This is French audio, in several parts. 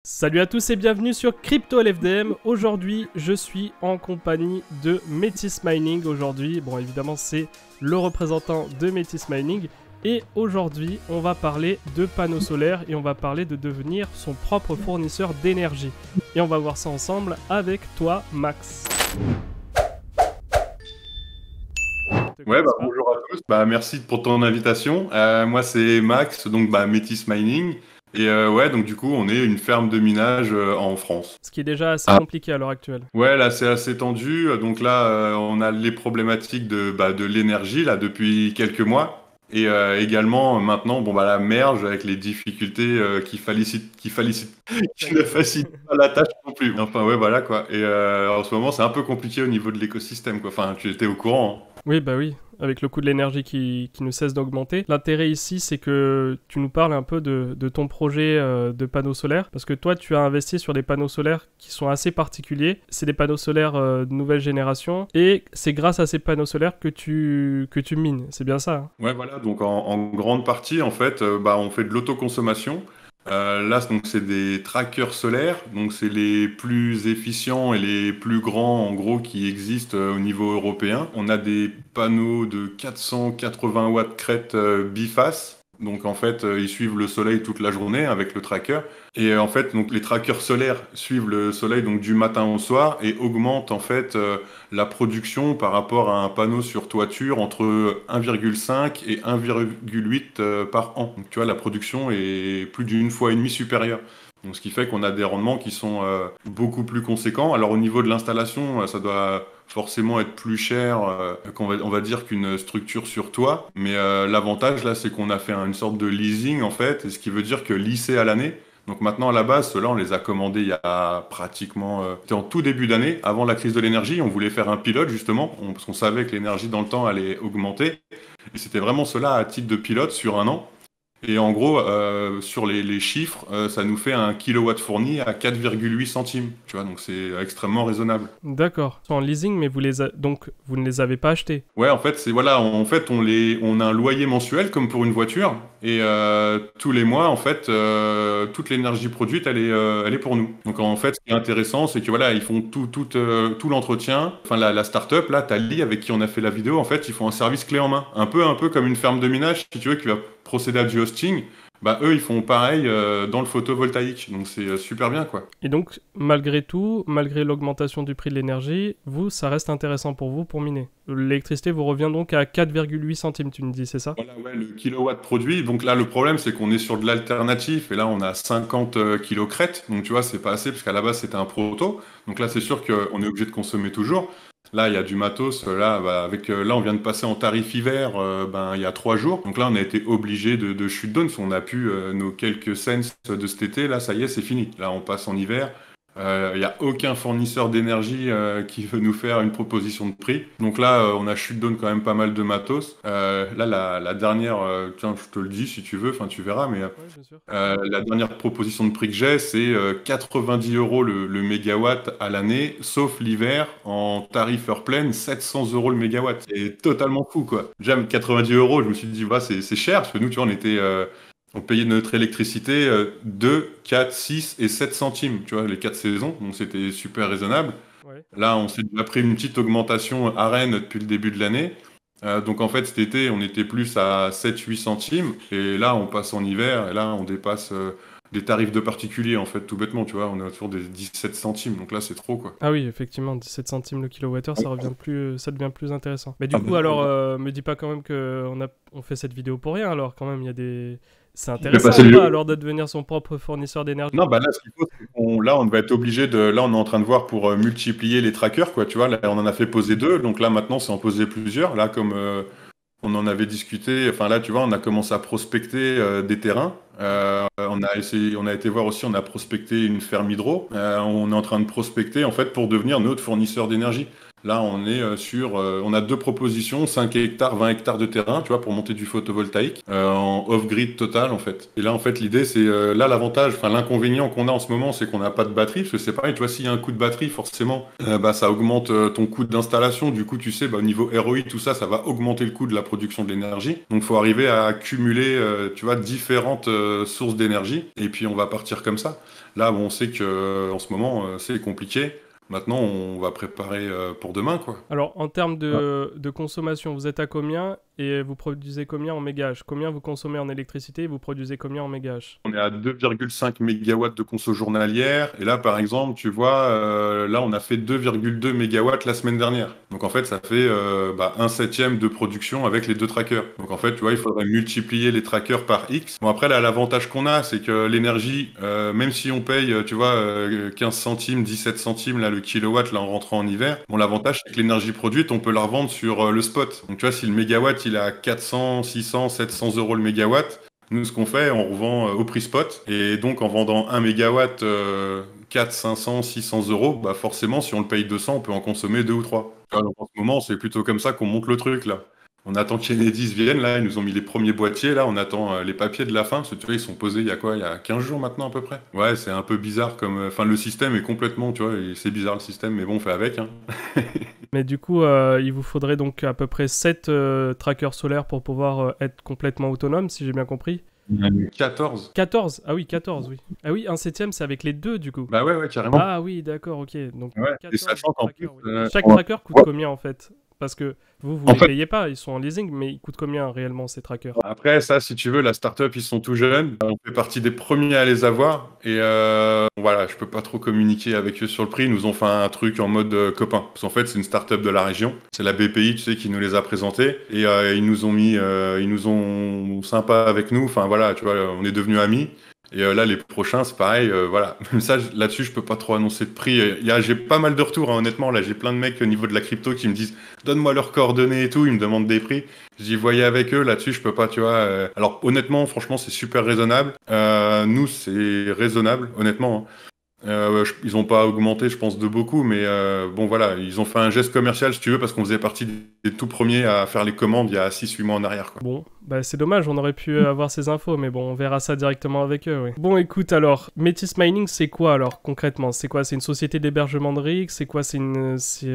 Salut à tous et bienvenue sur Crypto LFDM. Aujourd'hui, je suis en compagnie de Metis Mining. Aujourd'hui, bon évidemment, c'est le représentant de Metis Mining. Et aujourd'hui, on va parler de panneaux solaires et on va parler de devenir son propre fournisseur d'énergie. Et on va voir ça ensemble avec toi, Max. Ouais, bonjour à tous. Merci pour ton invitation. Moi, c'est Max, donc Metis Mining. Et ouais, donc du coup, on est une ferme de minage en France. Ce qui est déjà assez compliqué à l'heure actuelle. Ouais, là, c'est assez tendu. Donc là, on a les problématiques de l'énergie là depuis quelques mois. Et également, maintenant, la merge avec les difficultés qui ne facilitent pas la tâche non plus. Enfin, ouais, voilà quoi. Et en ce moment, c'est un peu compliqué au niveau de l'écosystème, quoi. Enfin, tu étais au courant, hein. Oui, bah oui, avec le coût de l'énergie qui ne cesse d'augmenter. L'intérêt ici, c'est que tu nous parles un peu de ton projet de panneaux solaires, parce que toi, tu as investi sur des panneaux solaires qui sont assez particuliers. C'est des panneaux solaires de nouvelle génération, et c'est grâce à ces panneaux solaires que tu mines. C'est bien ça, hein? Ouais, voilà, donc en grande partie, en fait, on fait de l'autoconsommation. Là, donc, c'est des trackers solaires, donc c'est les plus efficients et les plus grands, en gros, qui existent au niveau européen. On a des panneaux de 480 watts crête biface. Donc en fait, ils suivent le soleil toute la journée avec le tracker. Et en fait, donc les trackers solaires suivent le soleil donc du matin au soir et augmentent en fait la production par rapport à un panneau sur toiture entre 1,5 et 1,8 par an. Donc tu vois, la production est plus d'une fois et demie supérieure. Donc ce qui fait qu'on a des rendements qui sont beaucoup plus conséquents. Alors au niveau de l'installation, ça doit forcément être plus cher on va dire qu'une structure sur toit. Mais l'avantage là, c'est qu'on a fait une sorte de leasing en fait, et ce qui veut dire que lissé à l'année. Donc maintenant, à la base, ceux-là, on les a commandés il y a pratiquement... c'était en tout début d'année, avant la crise de l'énergie. On voulait faire un pilote, justement, parce qu'on savait que l'énergie dans le temps allait augmenter. Et c'était vraiment cela à titre de pilote sur un an. Et en gros, sur les chiffres, ça nous fait un kilowatt fourni à 4,8 centimes. Tu vois, donc c'est extrêmement raisonnable. D'accord. En leasing, mais donc vous ne les avez pas achetés. Ouais, en fait, on a un loyer mensuel comme pour une voiture, et tous les mois, en fait, toute l'énergie produite, elle est pour nous. Donc en fait, ce qui est intéressant, c'est que voilà, ils font tout l'entretien. Enfin, la start-up là, Tally, avec qui on a fait la vidéo, en fait, ils font un service clé en main, un peu comme une ferme de minage, si tu veux, qui va procéder à du hosting. Eux, ils font pareil dans le photovoltaïque, donc c'est super bien, quoi. Et donc, malgré tout, malgré l'augmentation du prix de l'énergie, ça reste intéressant pour vous pour miner. L'électricité vous revient donc à 4,8 centimes, tu me dis, c'est ça? Voilà, ouais, le kilowatt produit. Donc là, le problème, c'est qu'on est sur de l'alternatif, et là, on a 50 kilos crête. Donc tu vois, c'est pas assez, parce qu'à la base, c'était un proto. Donc là, c'est sûr qu'on est obligé de consommer toujours. Là, il y a du matos. Là, là, on vient de passer en tarif hiver il y a 3 jours. Donc là, on a été obligé de shoot down. Si on a pu nos quelques cents de cet été, là, ça y est, c'est fini. Là, on passe en hiver. Il n'y a aucun fournisseur d'énergie qui veut nous faire une proposition de prix. Donc là, on a shoot down quand même pas mal de matos. Là, la dernière, tiens, je te le dis si tu veux, enfin tu verras, mais Ouais, bien sûr. la dernière proposition de prix que j'ai, c'est 90 euros le mégawatt à l'année, sauf l'hiver, en tarif heure pleine, 700 euros le mégawatt. C'est totalement fou, quoi. Déjà, 90 euros, je me suis dit, c'est cher, parce que nous, tu vois, on payait notre électricité 2, 4, 6 et 7 centimes, tu vois, les 4 saisons, donc c'était super raisonnable. Ouais. Là, on s'est déjà pris une petite augmentation à Rennes depuis le début de l'année. Donc en fait, cet été, on était plus à 7-8 centimes, et là, on passe en hiver, et là, on dépasse des tarifs de particuliers, en fait, tout bêtement, tu vois, on est autour des 17 centimes, donc là, c'est trop, quoi. Ah oui, effectivement, 17 centimes le kilowattheure, ça devient plus intéressant. Mais du Ah coup, ben, alors, me dis pas quand même on fait cette vidéo pour rien, alors quand même, il y a des... C'est je vais intéressant passer ou le pas, alors, de devenir son propre fournisseur d'énergie? Non, là, ce qu'il faut, c'est là, on va être obligé de. Là, on est en train de voir pour multiplier les trackers, quoi. Tu vois, là, on en a fait poser 2. Donc là, maintenant, c'est en poser plusieurs. Là, comme on en avait discuté, enfin, là, tu vois, on a commencé à prospecter des terrains. On a été voir aussi, on a prospecté une ferme hydro. On est en train de prospecter, en fait, pour devenir notre fournisseur d'énergie. Là, on est on a 2 propositions, 5 hectares, 20 hectares de terrain, tu vois, pour monter du photovoltaïque, en off-grid total, en fait. Et là, en fait, l'idée, c'est, là, l'avantage, enfin, l'inconvénient qu'on a en ce moment, c'est qu'on n'a pas de batterie, parce que c'est pareil, tu vois, s'il y a un coup de batterie, forcément, ça augmente ton coût d'installation. Du coup, tu sais, au niveau ROI, tout ça, ça va augmenter le coût de la production de l'énergie. Donc, il faut arriver à cumuler, tu vois, différentes sources d'énergie, et puis on va partir comme ça. Là, bon, on sait que en ce moment, c'est compliqué. Maintenant, on va préparer pour demain, quoi. Alors, en termes de consommation, vous êtes à combien et vous produisez combien en mégawatts? Combien vous consommez en électricité et vous produisez combien en mégawatts? On est à 2,5 mégawatts de conso journalière. Et là, par exemple, tu vois, là, on a fait 2,2 mégawatts la semaine dernière. Donc, en fait, ça fait un septième de production avec les deux trackers. Donc, en fait, tu vois, il faudrait multiplier les trackers par X. Bon, après, là, l'avantage qu'on a, c'est que l'énergie, même si on paye, tu vois, 15 centimes, 17 centimes, là, le kilowatt, là, en rentrant en hiver, bon, l'avantage, c'est que l'énergie produite, on peut la revendre sur le spot. Donc, tu vois, si le mégawatt, il est à 400, 600, 700 euros le mégawatt, nous, ce qu'on fait, on revend au prix spot. Et donc, en vendant 1 mégawatt 4, 500, 600 euros, bah forcément, si on le paye 200, on peut en consommer 2 ou 3. Alors, en ce moment, c'est plutôt comme ça qu'on monte le truc, là. On attend qu'Enedis vienne, là, ils nous ont mis les premiers boîtiers, là, on attend les papiers de la fin, parce que tu vois, ils sont posés il y a quoi? Il y a 15 jours maintenant, à peu près. Ouais, c'est un peu bizarre comme... Enfin, le système est complètement, tu vois, c'est bizarre le système, mais bon, on fait avec, hein. Mais du coup, il vous faudrait donc à peu près 7 trackers solaires pour pouvoir être complètement autonome, si j'ai bien compris. 14. 14. Ah oui, 14, oui. Ah oui, un septième, c'est avec les deux, du coup. Bah ouais, carrément. Ah oui, d'accord, ok. Donc, Ouais, et 14 sachant qu'en plus... trackers, oui. Chaque tracker coûte ouais. combien, en fait? Parce que vous En les fait, payez pas, ils sont en leasing, mais ils coûtent combien réellement, ces trackers? après, ça, si tu veux, la startup, ils sont tout jeunes. On fait partie des premiers à les avoir. Et voilà, je peux pas trop communiquer avec eux sur le prix. Ils nous ont fait un truc en mode copain. Parce qu'en fait, c'est une startup de la région. C'est la BPI, tu sais, qui nous les a présentés. Et ils nous ont mis, ils nous ont sympa avec nous. Enfin, voilà, tu vois, on est devenus amis. Et là, les prochains, c'est pareil, voilà. Même ça, là-dessus, je peux pas trop annoncer de prix. J'ai pas mal de retours, hein, honnêtement. Là, j'ai plein de mecs au niveau de la crypto qui me disent, donne-moi leurs coordonnées et tout. Ils me demandent des prix. J'y voyais avec eux. Là-dessus, je peux pas, tu vois. Alors, honnêtement, franchement, c'est super raisonnable. Nous, c'est raisonnable, honnêtement, hein. Ils ont pas augmenté, je pense, de beaucoup, mais bon, voilà, ils ont fait un geste commercial, si tu veux, parce qu'on faisait partie des tout premiers à faire les commandes il y a 6-8 mois en arrière, quoi. Bon, bah c'est dommage, on aurait pu avoir ces infos, mais bon, on verra ça directement avec eux, oui. Bon, écoute, alors, Metis Mining, c'est quoi, alors, concrètement? C'est quoi? C'est une société d'hébergement de rigs? C'est quoi? Tu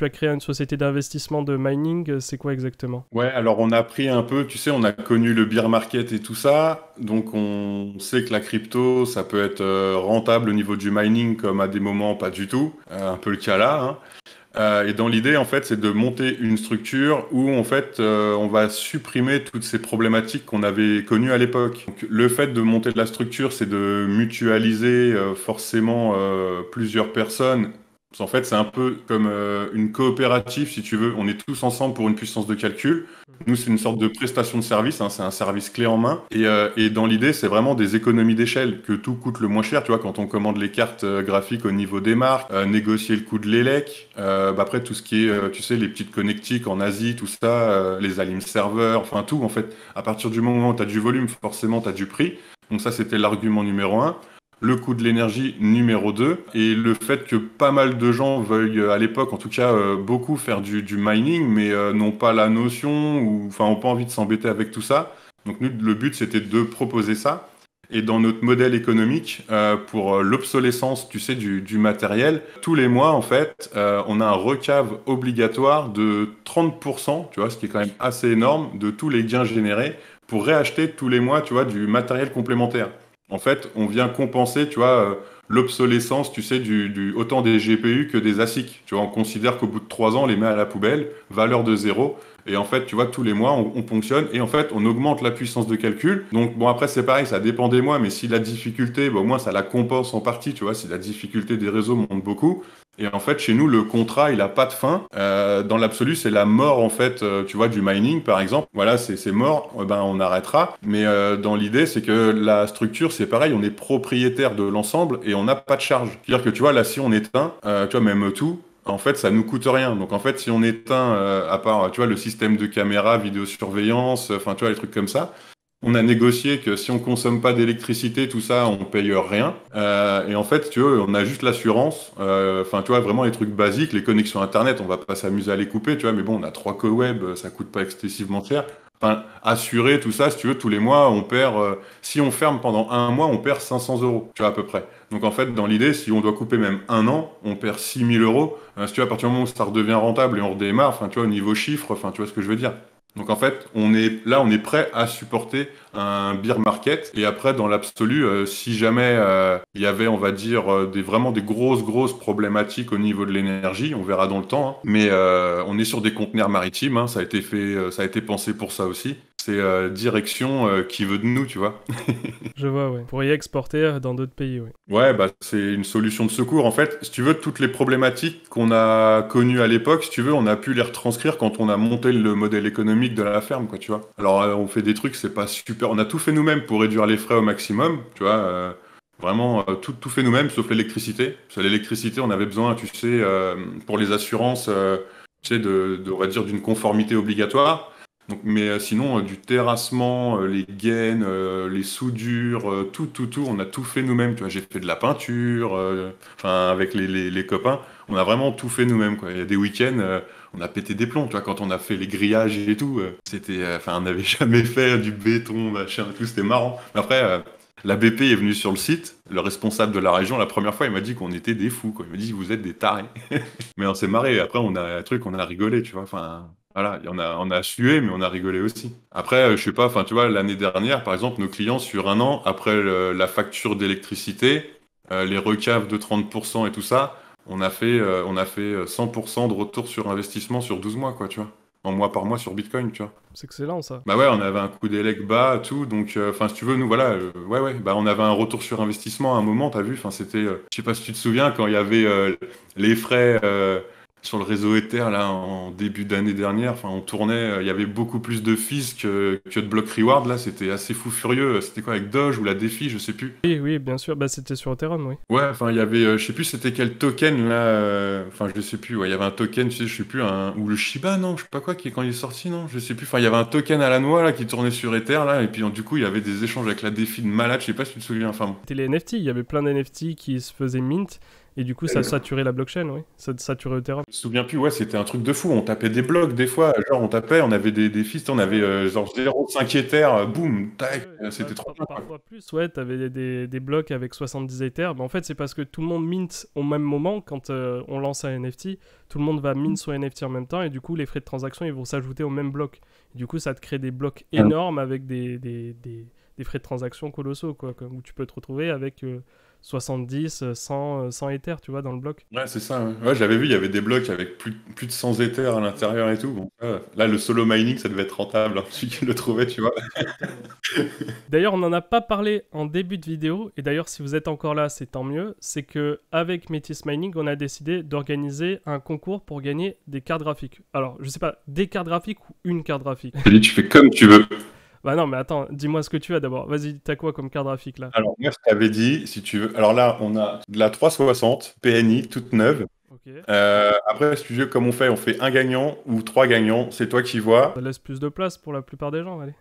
as créé une société d'investissement de mining? C'est quoi exactement? Ouais, alors on a pris un peu, tu sais, on a connu le bear market et tout ça, donc on sait que la crypto, ça peut être rentable au niveau du mining comme à des moments pas du tout, un peu le cas là, hein. Et dans l'idée, en fait, c'est de monter une structure où, en fait, on va supprimer toutes ces problématiques qu'on avait connues à l'époque. Donc, le fait de monter de la structure, c'est de mutualiser forcément plusieurs personnes. En fait, c'est un peu comme une coopérative, si tu veux. On est tous ensemble pour une puissance de calcul. Nous, c'est une sorte de prestation de service, hein, c'est un service clé en main. Et dans l'idée, c'est vraiment des économies d'échelle, que tout coûte le moins cher. Tu vois, quand on commande les cartes graphiques au niveau des marques, négocier le coût de l'élec, après tout ce qui est, tu sais, les petites connectiques en Asie, tout ça, les alim serveurs, enfin tout, en fait. À partir du moment où tu as du volume, forcément, tu as du prix. Donc ça, c'était l'argument numéro un. Le coût de l'énergie numéro 2 et le fait que pas mal de gens veuillent, à l'époque en tout cas, beaucoup faire du mining, mais n'ont pas la notion ou enfin n'ont pas envie de s'embêter avec tout ça. Donc nous, le but, c'était de proposer ça. Et dans notre modèle économique, pour l'obsolescence, tu sais, du matériel, tous les mois, en fait, on a un recave obligatoire de 30%, tu vois, ce qui est quand même assez énorme, de tous les gains générés pour réacheter tous les mois, tu vois, du matériel complémentaire. En fait, on vient compenser, tu vois, l'obsolescence, tu sais, autant des GPU que des ASIC. Tu vois, on considère qu'au bout de 3 ans, on les met à la poubelle, valeur de zéro. Et en fait, tu vois, tous les mois, on ponctionne et en fait, on augmente la puissance de calcul. Donc, bon, après, c'est pareil, ça dépend des mois, mais si la difficulté, bah, au moins, ça la compense en partie, tu vois, si la difficulté des réseaux monte beaucoup. Et en fait, chez nous, le contrat, il a pas de fin. Dans l'absolu, c'est la mort, en fait, tu vois, du mining, par exemple. Voilà, c'est mort, ben, on arrêtera. Mais dans l'idée, c'est que la structure, c'est pareil, on est propriétaire de l'ensemble et on n'a pas de charge. C'est-à-dire que, tu vois, là, si on éteint, tu vois, même tout, en fait, ça nous coûte rien. Donc, en fait, si on éteint, à part, tu vois, le système de caméra, vidéosurveillance, enfin, tu vois, les trucs comme ça, on a négocié que si on consomme pas d'électricité, tout ça, on paye rien. Et en fait, tu vois, on a juste l'assurance. Enfin, tu vois, vraiment les trucs basiques, les connexions Internet, on va pas s'amuser à les couper, tu vois. Mais bon, on a 3 co-web, ça coûte pas excessivement cher. Enfin, assurer tout ça, si tu veux, tous les mois, on perd. Si on ferme pendant un mois, on perd 500 euros, tu vois, à peu près. Donc en fait, dans l'idée, si on doit couper même un an, on perd 6 000 euros. Si tu vois, à partir du moment où ça redevient rentable et on redémarre, enfin, tu vois, au niveau chiffre, enfin, tu vois ce que je veux dire. Donc en fait, on est prêt à supporter un bear market. Et après, dans l'absolu, si jamais il y avait, on va dire, vraiment des grosses problématiques au niveau de l'énergie, on verra dans le temps, hein. Mais on est sur des conteneurs maritimes, hein, ça a été fait, ça a été pensé pour ça aussi. C'est direction qui veut de nous, tu vois. Je vois, ouais. Vous pourriez exporter dans d'autres pays, oui. Ouais, bah c'est une solution de secours. En fait, si tu veux, toutes les problématiques qu'on a connues à l'époque, si tu veux, on a pu les retranscrire quand on a monté le modèle économique de la ferme, quoi, tu vois. Alors, on fait des trucs, c'est pas super. On a tout fait nous-mêmes pour réduire les frais au maximum, tu vois. Vraiment, tout fait nous-mêmes, sauf l'électricité. Parce que l'électricité, on avait besoin, tu sais, pour les assurances, tu sais, on va dire, d'une conformité obligatoire. Donc, mais sinon, du terrassement, les gaines, les soudures, tout, on a tout fait nous-mêmes. Tu vois, j'ai fait de la peinture, enfin, avec les copains, on a vraiment tout fait nous-mêmes, quoi. Il y a des week-ends, on a pété des plombs, tu vois, quand on a fait les grillages et tout. C'était, enfin, on n'avait jamais fait du béton, machin, et tout, c'était marrant. Mais après, la BP est venue sur le site, le responsable de la région, la première fois, il m'a dit qu'on était des fous, quoi. Il m'a dit, vous êtes des tarés. Mais on s'est marré. Après, on a un truc, on a rigolé, tu vois. Enfin, voilà, on a sué, mais on a rigolé aussi. Après, je sais pas, enfin, tu vois, l'année dernière, par exemple, nos clients, sur un an, après la facture d'électricité, les recaves de 30% et tout ça, on a fait 100% de retour sur investissement sur 12 mois, quoi, tu vois. En mois par mois sur Bitcoin, tu vois. C'est excellent, ça. Bah ouais, on avait un coût d'élec bas, tout, donc, enfin, si tu veux, nous, voilà, ouais, bah, on avait un retour sur investissement à un moment, t'as vu, enfin, c'était, je sais pas si tu te souviens, quand il y avait les frais sur le réseau Ether, là, en début d'année dernière, enfin, on tournait, il y avait beaucoup plus de fees que de block reward, là, c'était assez fou furieux, c'était quoi, avec Doge ou la Défi, je sais plus. Oui, oui, bien sûr. Bah, c'était sur Ethereum, oui. Ouais, enfin, il y avait, je sais plus c'était quel token, là, enfin, je sais plus, ouais, il y avait un token, tu sais, je sais plus, ou le Shiba, non, je sais pas quoi, quand il est sorti, non, je sais plus, enfin, il y avait un token à la noix, là, qui tournait sur Ether, là, et puis, du coup, il y avait des échanges avec la Défi de malade, je sais pas si tu te souviens, enfin, bon. C'était les NFT. Il y avait plein d'NFT qui se faisaient mint. Et du coup, ça saturait la blockchain, oui. Ça saturait Ethereum. Je me souviens plus, ouais, c'était un truc de fou. On tapait des blocs des fois, genre on tapait, on avait des feeds, on avait genre 0,5 Ether, boum, tac, Ouais, c'était trop bien, quoi. parfois plus, ouais, t'avais des blocs avec 70 Ethers. Mais en fait, c'est parce que tout le monde mint au même moment quand on lance un NFT. Tout le monde va mint son NFT en même temps et du coup, les frais de transaction, ils vont s'ajouter au même bloc. Et du coup, ça te crée des blocs énormes avec des frais de transaction colossaux, quoi, où tu peux te retrouver avec 70, 100 Ethers, tu vois, dans le bloc. Ouais, c'est ça. Ouais, ouais, j'avais vu, il y avait des blocs avec plus de 100 Ethers à l'intérieur et tout. Bon, là, le solo mining, ça devait être rentable, hein, celui qui le trouvait, tu vois. D'ailleurs, on n'en a pas parlé en début de vidéo, et d'ailleurs, si vous êtes encore là, c'est tant mieux. C'est que avec Métis Mining, on a décidé d'organiser un concours pour gagner des cartes graphiques. Alors, je sais pas, des cartes graphiques ou une carte graphique. Je te dis, tu fais comme tu veux. Bah non, mais attends, dis-moi ce que tu as d'abord. Vas-y, t'as quoi comme carte graphique là? Alors, moi, je t'avais dit, si tu veux. Alors là, on a de la 360 PNI, toute neuve. Ok. Après, si tu veux, comme on fait un gagnant ou trois gagnants, c'est toi qui vois. Ça laisse plus de place pour la plupart des gens, allez.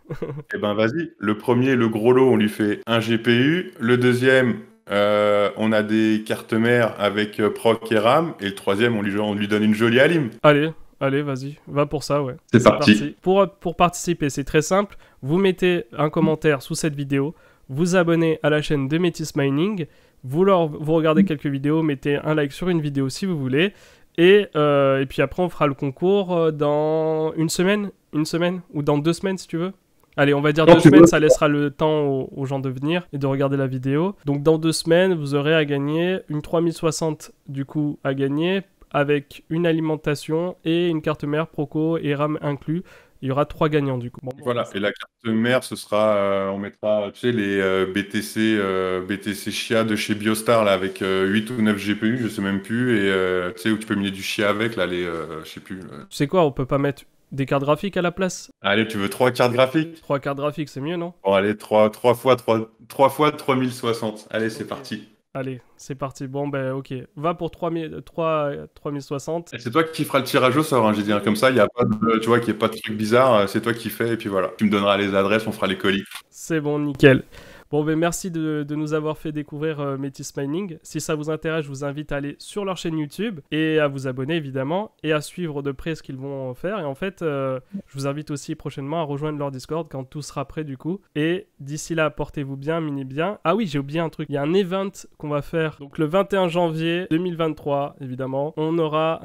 Eh ben, vas-y. Le premier, le gros lot, on lui fait un GPU. Le deuxième, on a des cartes mères avec proc et RAM. Et le troisième, on lui donne une jolie alim. Allez, vas-y, va pour ça, ouais. C'est parti. Pour participer, c'est très simple. Vous mettez un commentaire sous cette vidéo, vous abonnez à la chaîne de Métis Mining, vous regardez quelques vidéos, mettez un like sur une vidéo si vous voulez, et puis après on fera le concours dans une semaine, ou dans 2 semaines si tu veux. Allez, on va dire 2 semaines, ça laissera le temps aux gens de venir et de regarder la vidéo. Donc dans 2 semaines, vous aurez à gagner une 3060 du coup à gagner, avec une alimentation et une carte mère Proco et RAM inclus. Il y aura 3 gagnants du coup. Bon, Voilà, et la carte mère, ce sera, on mettra, tu sais, les BTC Chia de chez Biostar, là, avec 8 ou 9 GPU, je sais même plus, et tu sais, où tu peux mener du Chia avec, là, je sais plus. Tu sais quoi, on peut pas mettre des cartes graphiques à la place? Allez, tu veux 3 cartes graphiques? 3 cartes graphiques, c'est mieux, non? Bon, allez, 3 fois 3060. Allez, c'est parti. Allez, c'est parti. Bon, ben, ok. Va pour 3060. Et c'est toi qui feras le tirage au sort, hein, j'ai dit, hein, comme ça, il y a pas de, tu vois, qu'il n'y ait pas de truc bizarre, c'est toi qui fais, et puis voilà. Tu me donneras les adresses, on fera les colis. C'est bon, nickel. Bon, ben merci de nous avoir fait découvrir Métis Mining. Si ça vous intéresse, je vous invite à aller sur leur chaîne YouTube et à vous abonner évidemment et à suivre de près ce qu'ils vont faire. Et en fait, je vous invite aussi prochainement à rejoindre leur Discord quand tout sera prêt du coup. Et d'ici là, portez-vous bien, mini bien. Ah oui, j'ai oublié un truc. Il y a un event qu'on va faire donc le 21 janvier 2023, évidemment. On aura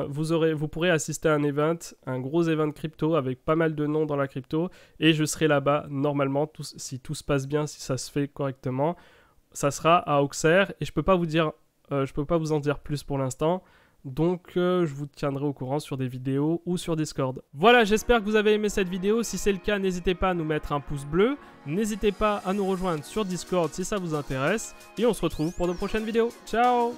vous pourrez assister à un event, un gros event crypto avec pas mal de noms dans la crypto. Et je serai là-bas normalement, si tout se passe bien, si ça se fait correctement. Ça sera à Auxerre et je peux pas vous en dire plus pour l'instant. Donc je vous tiendrai au courant sur des vidéos ou sur Discord. Voilà, j'espère que vous avez aimé cette vidéo. Si c'est le cas, n'hésitez pas à nous mettre un pouce bleu. N'hésitez pas à nous rejoindre sur Discord si ça vous intéresse. Et on se retrouve pour de prochaines vidéos. Ciao!